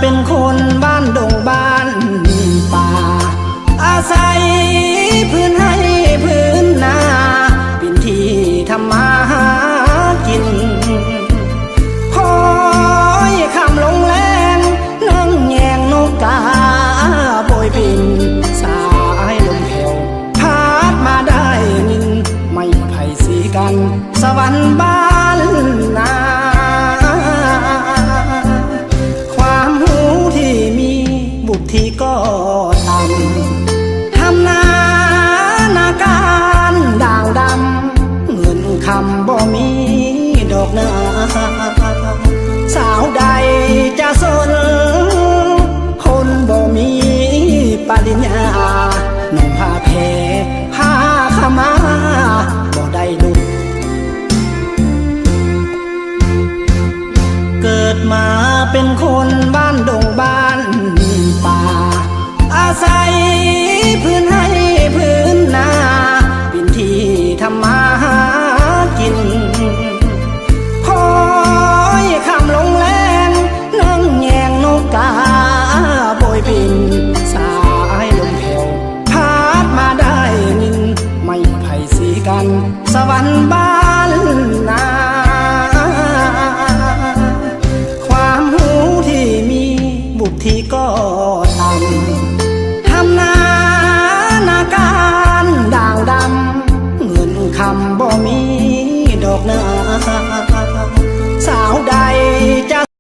เป็นคนบ้านดงบ้านป่าอาศัยพื้นให้พื้นนาเป็นที่ทำมาหากินคอยคำลงแรงนั่งแยงนกกาโบยบินสายลมแผ่วพัดมาได้นินไม่ไผ่สีกันสวรรค์บ้านนาความหูที่มีบุตรที่ก็ต่ำทำนาการด่างดำเงินคำบ่มีดอกนาสาวใดจะสนคนบ่มีปริญญาหนุ่มผ้าแพรผ้าขมาบ่ได้ลุกเกิดมาเป็นคนบ้านดงบ้านป่าอาศัยพื้นให้พื้นนาเป็นที่ทำมาหากินคอยคำลงแรงนั่งแยงนกกาโบยบินสายลมแผ่วพัดมาได้นินไม่ไผ่สีกันสวรรค์บ้านนาความหูที่มีบุตรที่ก็ต่ำทำนาการด่างดำเงินคำบ่มีดอกนาสาวใดจะ